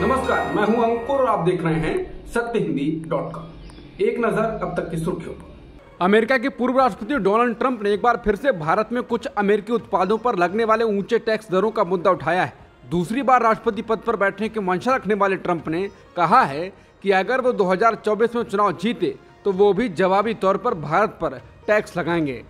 नमस्कार, मैं हूं अंकुर और आप देख रहे हैं सत्यहिंदी.com। एक नजर अब तक की सुर्खियों पर। अमेरिका के पूर्व राष्ट्रपति डोनाल्ड ट्रंप ने एक बार फिर से भारत में कुछ अमेरिकी उत्पादों पर लगने वाले ऊंचे टैक्स दरों का मुद्दा उठाया है। दूसरी बार राष्ट्रपति पद पर बैठने की मंशा रखने वाले ट्रंप ने कहा है कि अगर वो 2024 में चुनाव जीते तो वो भी जवाबी तौर पर भारत पर टैक्स लगाएंगे।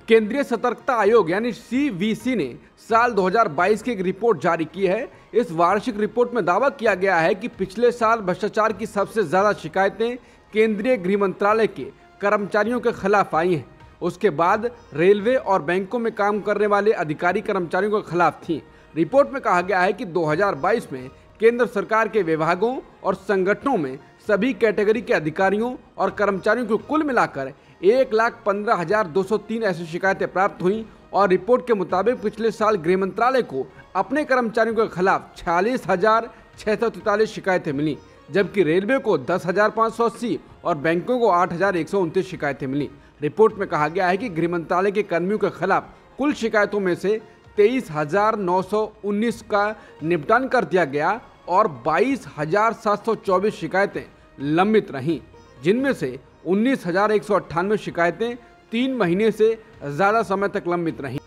केंद्रीय सतर्कता आयोग यानी CVC ने साल 2022 की एक रिपोर्ट जारी की है। इस वार्षिक रिपोर्ट में दावा किया गया है कि पिछले साल भ्रष्टाचार की सबसे ज्यादा शिकायतें केंद्रीय गृह मंत्रालय के कर्मचारियों के खिलाफ आई हैं। उसके बाद रेलवे और बैंकों में काम करने वाले अधिकारी कर्मचारियों के खिलाफ थी। रिपोर्ट में कहा गया है कि 2022 में केंद्र सरकार के विभागों और संगठनों में सभी कैटेगरी के अधिकारियों और कर्मचारियों को कुल मिलाकर 1,15,203 ऐसी शिकायतें प्राप्त हुई और रिपोर्ट के मुताबिक पिछले साल गृह मंत्रालय को अपने कर्मचारियों के खिलाफ 46,643 शिकायतें मिली, जबकि रेलवे को 10,580 और बैंकों को 8,129 शिकायतें मिली। रिपोर्ट में कहा गया है कि गृह मंत्रालय के कर्मियों के खिलाफ कुल शिकायतों में से 23,919 का निपटान कर दिया गया और 22,724 शिकायतें लंबित रहीं, जिनमें से 19,198 शिकायतें 3 महीने से ज्यादा समय तक लंबित रहीं।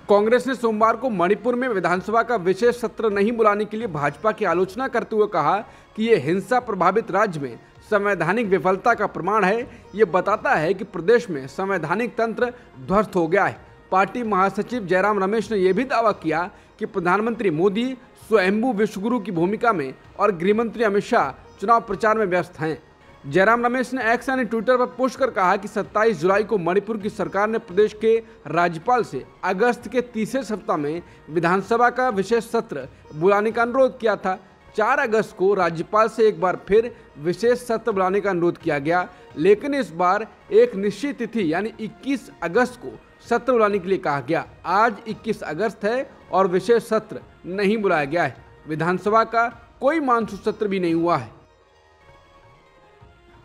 कांग्रेस ने सोमवार को मणिपुर में विधानसभा का विशेष सत्र नहीं बुलाने के लिए भाजपा की आलोचना करते हुए कहा कि ये हिंसा प्रभावित राज्य में संवैधानिक विफलता का प्रमाण है। ये बताता है कि प्रदेश में संवैधानिक तंत्र ध्वस्त हो गया है। पार्टी महासचिव जयराम रमेश ने यह भी दावा किया कि प्रधानमंत्री मोदी स्वयंभू विश्वगुरु की भूमिका में और गृहमंत्री अमित शाह चुनाव प्रचार में व्यस्त हैं। जयराम रमेश ने एक्स यानी ट्विटर पर पोस्ट कर कहा कि 27 जुलाई को मणिपुर की सरकार ने प्रदेश के राज्यपाल से अगस्त के तीसरे सप्ताह में विधानसभा का विशेष सत्र बुलाने का अनुरोध किया था। 4 अगस्त को राज्यपाल से एक बार फिर विशेष सत्र बुलाने का अनुरोध किया गया, लेकिन इस बार एक निश्चित तिथि यानी 21 अगस्त को सत्र बुलाने के लिए कहा गया। आज 21 अगस्त है और विशेष सत्र नहीं बुलाया गया है। विधानसभा का कोई मानसून सत्र भी नहीं हुआ है।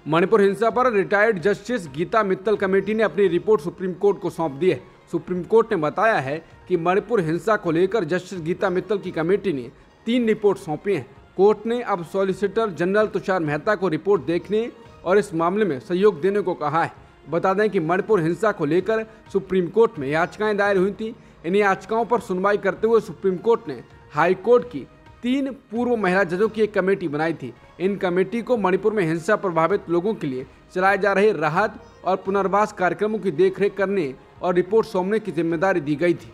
मणिपुर हिंसा पर retired justice Geeta Mittal committee ने अपनी रिपोर्ट सुप्रीम कोर्ट को सौंप दी है। सुप्रीम कोर्ट ने बताया है कि मणिपुर हिंसा को लेकर जस्टिस गीता मित्तल की कमेटी ने 3 रिपोर्ट सौंपी हैं। कोर्ट ने अब सॉलिसिटर जनरल तुषार मेहता को रिपोर्ट देखने और इस मामले में सहयोग देने को कहा है। बता दें कि मणिपुर हिंसा को लेकर सुप्रीम कोर्ट में याचिकाएं दायर हुई थी। इन याचिकाओं पर सुनवाई करते हुए सुप्रीम कोर्ट ने हाई कोर्ट की 3 पूर्व महिला जजों की एक कमेटी बनाई थी। इन कमेटी को मणिपुर में हिंसा प्रभावित लोगों के लिए चलाए जा रहे राहत और पुनर्वास कार्यक्रमों की देखरेख करने और रिपोर्ट सौंपने की जिम्मेदारी दी गई थी।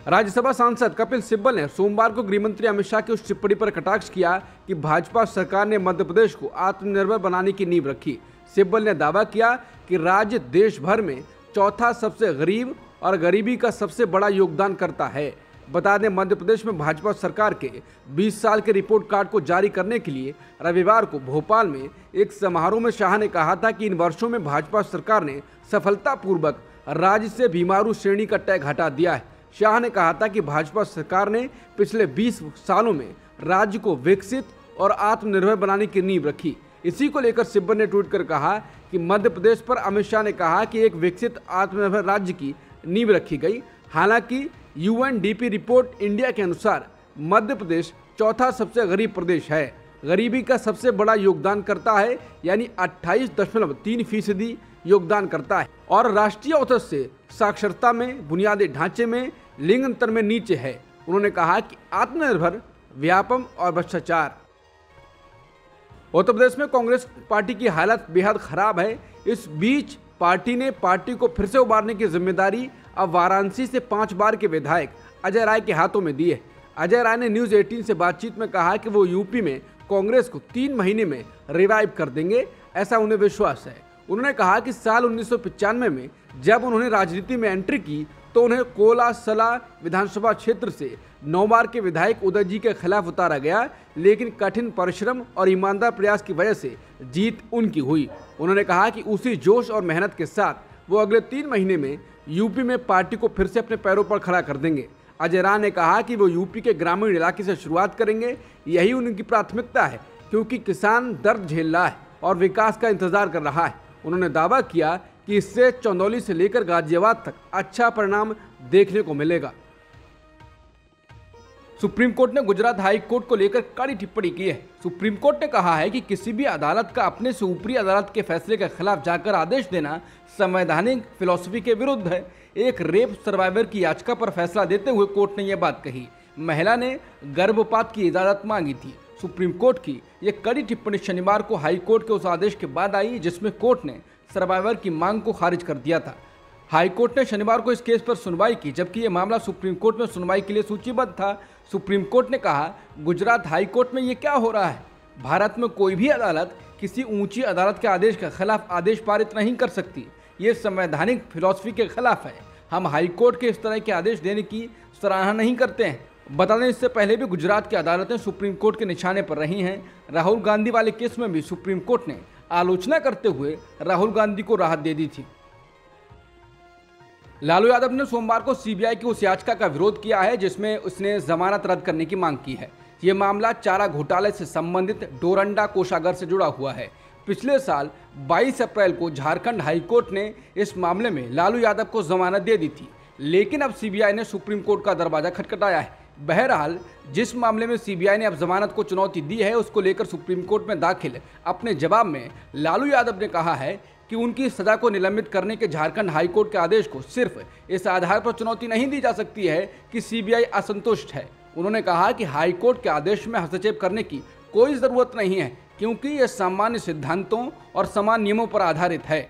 राज्यसभा सांसद कपिल सिब्बल ने सोमवार को गृहमंत्री अमित शाह की उस टिप्पणी पर कटाक्ष किया कि भाजपा सरकार ने मध्य प्रदेश को आत्मनिर्भर बनाने की नींव रखी। सिब्बल ने दावा किया कि राज्य देश भर में चौथा सबसे गरीब और गरीबी का सबसे बड़ा योगदान करता है। बता दें, मध्य प्रदेश में भाजपा सरकार के 20 साल के रिपोर्ट कार्ड को जारी करने के लिए रविवार को भोपाल में एक समारोह में शाह ने कहा था कि इन वर्षों में भाजपा सरकार ने सफलतापूर्वक राज्य से बीमारू श्रेणी का टैग हटा दिया है। शाह ने कहा था कि भाजपा सरकार ने पिछले 20 सालों में राज्य को विकसित और आत्मनिर्भर बनाने की नींव रखी। इसी को लेकर सिब्बल ने ट्वीट कर कहा कि मध्य प्रदेश पर अमित शाह ने कहा कि एक विकसित आत्मनिर्भर राज्य की नींव रखी गई। हालांकि UNDP रिपोर्ट इंडिया के अनुसार मध्य प्रदेश चौथा सबसे गरीब प्रदेश है, गरीबी का सबसे बड़ा योगदान करता है यानी 28.3% योगदान करता है और राष्ट्रीय औसत से साक्षरता में, बुनियादी ढांचे में, लिंग अंतर में नीचे है। उन्होंने कहा कि आत्मनिर्भर, व्यापम और भ्रष्टाचार। उत्तर प्रदेश में कांग्रेस पार्टी की हालत बेहद खराब है। इस बीच पार्टी ने पार्टी को फिर से उबारने की जिम्मेदारी अब वाराणसी से 5 बार के विधायक अजय राय के हाथों में दी है। अजय राय ने न्यूज़ 18 से बातचीत में कहा कि वो यूपी में कांग्रेस को 3 महीने में रिवाइव कर देंगे, ऐसा उन्हें विश्वास है। उन्होंने कहा कि साल 1995 में जब उन्होंने राजनीति में एंट्री की तो उन्हें कोलासला विधानसभा क्षेत्र से 9 बार के विधायक उदय जी के खिलाफ उतारा गया, लेकिन कठिन परिश्रम और ईमानदार प्रयास की वजह से जीत उनकी हुई। उन्होंने कहा कि उसी जोश और मेहनत के साथ वो अगले 3 महीने में यूपी में पार्टी को फिर से अपने पैरों पर खड़ा कर देंगे। अजय राय ने कहा कि वो यूपी के ग्रामीण इलाके से शुरुआत करेंगे, यही उनकी प्राथमिकता है क्योंकि किसान दर्द झेल रहा है और विकास का इंतजार कर रहा है। उन्होंने दावा किया कि इससे चंदौली से लेकर गाजियाबाद तक अच्छा परिणाम देखने को मिलेगा। सुप्रीम कोर्ट ने गुजरात हाई कोर्ट को लेकर कड़ी टिप्पणी की है। सुप्रीम कोर्ट ने कहा है कि किसी भी अदालत का अपने से ऊपरी अदालत के फैसले के खिलाफ जाकर आदेश देना संवैधानिक फिलॉसफी के विरुद्ध है। एक रेप सर्वाइवर की याचिका पर फैसला देते हुए कोर्ट ने यह बात कही। महिला ने गर्भपात की इजाजत मांगी थी। सुप्रीम कोर्ट की यह कड़ी टिप्पणी शनिवार को हाई कोर्ट के उस आदेश के बाद आई जिसमें कोर्ट ने सर्वाइवर की मांग को खारिज कर दिया था। हाई कोर्ट ने शनिवार को इस केस पर सुनवाई की, जबकि यह मामला सुप्रीम कोर्ट में सुनवाई के लिए सूचीबद्ध था। सुप्रीम कोर्ट ने कहा, गुजरात हाई कोर्ट में ये क्या हो रहा है? भारत में कोई भी अदालत किसी ऊंची अदालत के आदेश के खिलाफ आदेश पारित नहीं कर सकती। ये संवैधानिक फिलॉसफी के खिलाफ है। हम हाई कोर्ट के इस तरह के आदेश देने की सराहना नहीं करते हैं। बता दें, इससे पहले भी गुजरात की अदालतें सुप्रीम कोर्ट के निशाने पर रही हैं। राहुल गांधी वाले केस में भी सुप्रीम कोर्ट ने आलोचना करते हुए राहुल गांधी को राहत दे दी थी। लालू यादव ने सोमवार को सीबीआई की उस याचिका का विरोध किया है जिसमें उसने जमानत रद्द करने की मांग की है। ये मामला चारा घोटाले से संबंधित डोरंडा कोषागार से जुड़ा हुआ है। पिछले साल 22 अप्रैल को झारखंड हाईकोर्ट ने इस मामले में लालू यादव को जमानत दे दी थी, लेकिन अब सीबीआई ने सुप्रीम कोर्ट का दरवाजा खटखटाया है। बहरहाल, जिस मामले में सीबीआई ने अब जमानत को चुनौती दी है, उसको लेकर सुप्रीम कोर्ट में दाखिल अपने जवाब में लालू यादव ने कहा है कि उनकी सजा को निलंबित करने के झारखंड हाईकोर्ट के आदेश को सिर्फ इस आधार पर चुनौती नहीं दी जा सकती है कि सीबीआई असंतुष्ट है। उन्होंने कहा कि हाईकोर्ट के आदेश में हस्तक्षेप करने की कोई जरूरत नहीं है, क्योंकि यह सामान्य सिद्धांतों और समान नियमों पर आधारित है।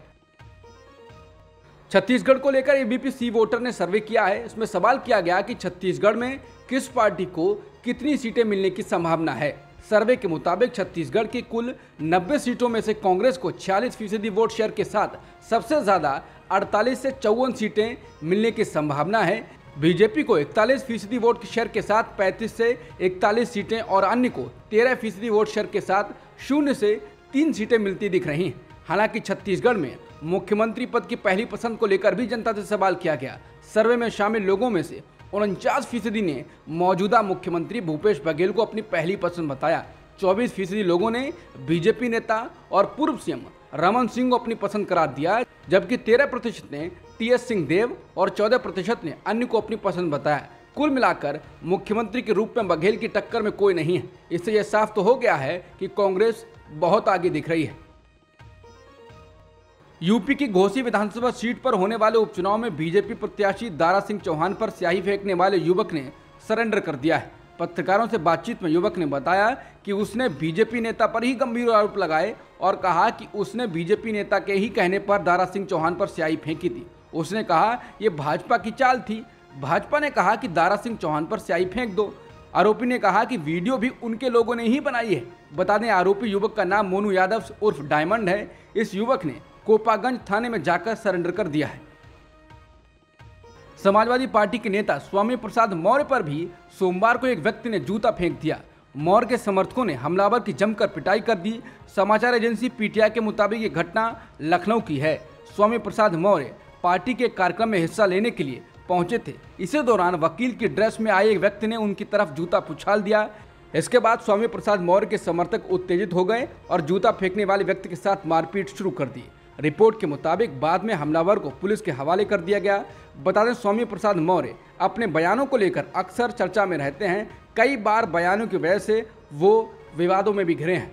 छत्तीसगढ़ को लेकर एबीपी सी वोटर ने सर्वे किया है। इसमें सवाल किया गया कि छत्तीसगढ़ में किस पार्टी को कितनी सीटें मिलने की संभावना है। सर्वे के मुताबिक छत्तीसगढ़ की कुल 90 सीटों में से कांग्रेस को 46% वोट शेयर के साथ सबसे ज्यादा 48 से 54 सीटें मिलने की संभावना है। बीजेपी को 41% वोट शेयर के साथ 35 से 41 सीटें और अन्य को 13% वोट शेयर के साथ 0 से 3 सीटें मिलती दिख रही हैं। हालांकि छत्तीसगढ़ में मुख्यमंत्री पद की पहली पसंद को लेकर भी जनता से सवाल किया गया। सर्वे में शामिल लोगों में से 49% ने मौजूदा मुख्यमंत्री भूपेश बघेल को अपनी पहली पसंद बताया। 24% लोगों ने बीजेपी नेता और पूर्व सीएम रमन सिंह को अपनी पसंद करार दिया, जबकि 13% ने टीएस सिंहदेव और 14% ने अन्य को अपनी पसंद बताया। कुल मिलाकर मुख्यमंत्री के रूप में बघेल की टक्कर में कोई नहीं है। इससे यह साफ तो हो गया है कि कांग्रेस बहुत आगे दिख रही है। यूपी की घोसी विधानसभा सीट पर होने वाले उपचुनाव में बीजेपी प्रत्याशी दारा सिंह चौहान पर स्याही फेंकने वाले युवक ने सरेंडर कर दिया है। पत्रकारों से बातचीत में युवक ने बताया कि उसने बीजेपी नेता पर ही गंभीर आरोप लगाए और कहा कि उसने बीजेपी नेता के ही कहने पर दारा सिंह चौहान पर स्याही फेंकी थी। उसने कहा ये भाजपा की चाल थी। भाजपा ने कहा कि दारा सिंह चौहान पर स्याही फेंक दो। आरोपी ने कहा कि वीडियो भी उनके लोगों ने ही बनाई है। बता दें, आरोपी युवक का नाम मोनू यादव उर्फ डायमंड है। इस युवक ने कोपागंज थाने में जाकर सरेंडर कर दिया है। समाजवादी पार्टी के नेता स्वामी प्रसाद मौर्य पर भी सोमवार को एक व्यक्ति ने जूता फेंक दिया। मौर्य के समर्थकों ने हमलावर की जमकर पिटाई कर दी। समाचार एजेंसी पीटीआई के मुताबिक ये घटना लखनऊ की है। स्वामी प्रसाद मौर्य पार्टी के कार्यक्रम में हिस्सा लेने के लिए पहुंचे थे। इसी दौरान वकील की ड्रेस में आए एक व्यक्ति ने उनकी तरफ जूता उछाल दिया। इसके बाद स्वामी प्रसाद मौर्य के समर्थक उत्तेजित हो गए और जूता फेंकने वाले व्यक्ति के साथ मारपीट शुरू कर दी। रिपोर्ट के मुताबिक बाद में हमलावर को पुलिस के हवाले कर दिया गया। बता दें, स्वामी प्रसाद मौर्य अपने बयानों को लेकर अक्सर चर्चा में रहते हैं। कई बार बयानों की वजह से वो विवादों में भी घिरे हैं।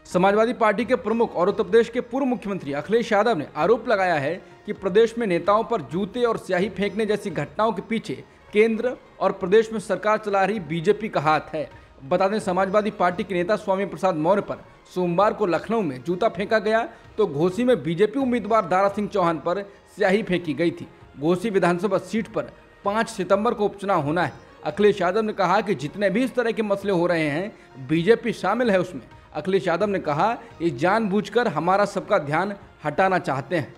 समाजवादी पार्टी के प्रमुख और उत्तर प्रदेश के पूर्व मुख्यमंत्री अखिलेश यादव ने आरोप लगाया है कि प्रदेश में नेताओं पर जूते और स्याही फेंकने जैसी घटनाओं के पीछे केंद्र और प्रदेश में सरकार चला रही बीजेपी का हाथ है। बता दें, समाजवादी पार्टी के नेता स्वामी प्रसाद मौर्य पर सोमवार को लखनऊ में जूता फेंका गया तो घोसी में बीजेपी उम्मीदवार दारा सिंह चौहान पर स्याही फेंकी गई थी। घोसी विधानसभा सीट पर 5 सितंबर को उपचुनाव होना है। अखिलेश यादव ने कहा कि जितने भी इस तरह के मसले हो रहे हैं बीजेपी शामिल है उसमें। अखिलेश यादव ने कहा ये जानबूझकर हमारा सबका ध्यान हटाना चाहते हैं।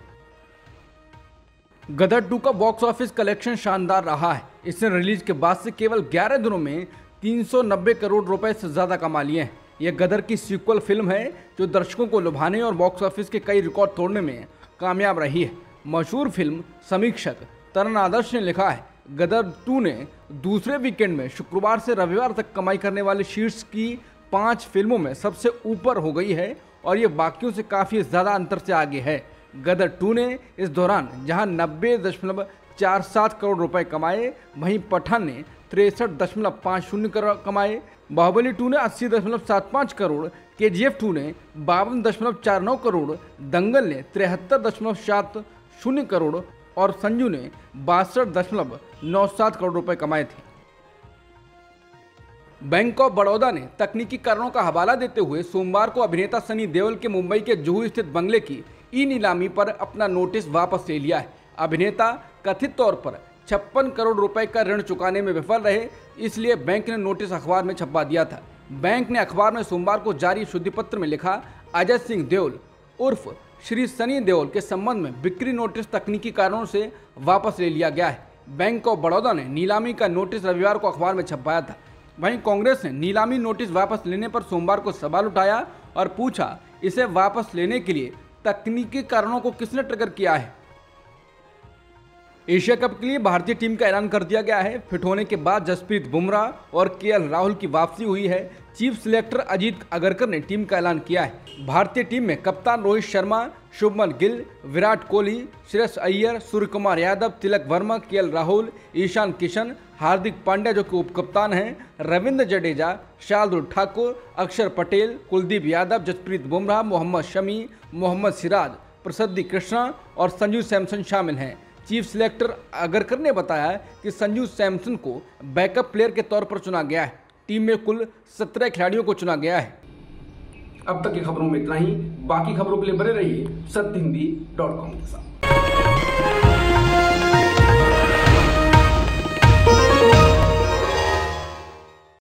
गदर 2 का बॉक्स ऑफिस कलेक्शन शानदार रहा है। इसने रिलीज के बाद से केवल 11 दिनों में 390 करोड़ रुपए से ज्यादा कमा लिए हैं। यह गदर की सीक्वल फिल्म है जो दर्शकों को लुभाने और बॉक्स ऑफिस के कई रिकॉर्ड तोड़ने में कामयाब रही है। मशहूर फिल्म समीक्षक तरन आदर्श ने लिखा है, गदर 2 ने दूसरे वीकेंड में शुक्रवार से रविवार तक कमाई करने वाले शीर्ष की 5 फिल्मों में सबसे ऊपर हो गई है और ये बाकियों से काफ़ी ज़्यादा अंतर से आगे है। गदर 2 ने इस दौरान जहां 90.47 करोड़ रुपए कमाए, वहीं पठान ने 63.50 करोड़ कमाए। बाहुबली 2 ने 80.75 करोड़, KGF 2 ने 52.49 करोड़, दंगल ने 73.70 करोड़ और संजू ने 62.97 करोड़ रुपए कमाए थे। बैंक ऑफ बड़ौदा ने तकनीकी कारणों का हवाला देते हुए सोमवार को अभिनेता सनी देओल के मुंबई के जुहू स्थित बंगले की ई नीलामी पर अपना नोटिस वापस ले लिया है। अभिनेता कथित तौर पर 56 करोड़ रुपए का ऋण चुकाने में विफल रहे, इसलिए बैंक ने नोटिस अखबार में छपवा दिया था। बैंक ने अखबार में सोमवार को जारी शुद्धि पत्र में लिखा, अजय सिंह देओल उर्फ श्री सनी देओल के संबंध में बिक्री नोटिस तकनीकी कारणों से वापस ले लिया गया है। बैंक ऑफ बड़ौदा ने नीलामी का नोटिस रविवार को अखबार में छपवाया था। वहीं कांग्रेस ने नीलामी नोटिस वापस लेने पर सोमवार को सवाल उठाया और पूछा, इसे वापस लेने के लिए तकनीकी कारणों को किसने ट्रिगर किया है। एशिया कप के लिए भारतीय टीम का ऐलान कर दिया गया है। फिट होने के बाद जसप्रीत बुमराह और KL राहुल की वापसी हुई है। चीफ सिलेक्टर अजीत अगरकर ने टीम का ऐलान किया है। भारतीय टीम में कप्तान रोहित शर्मा, शुभमन गिल, विराट कोहली, श्रेयस अय्यर, सूर्य कुमार यादव, तिलक वर्मा, KL राहुल, ईशान किशन, हार्दिक पांड्या जो कि उपकप्तान हैं, रविंद्र जडेजा, शार्दुल ठाकुर, अक्षर पटेल, कुलदीप यादव, जसप्रीत बुमराह, मोहम्मद शमी, मोहम्मद सिराज, प्रसिद्धि कृष्णा और संजू सैमसन शामिल हैं। चीफ सिलेक्टर अगरकर ने बताया कि संजू सैमसन को बैकअप प्लेयर के तौर पर चुना गया है। टीम में कुल 17 खिलाड़ियों को चुना गया है। अब तक की खबरों में इतना ही। बाकी खबरों के लिए बने रहिए सत्यहिंदी.com के साथ।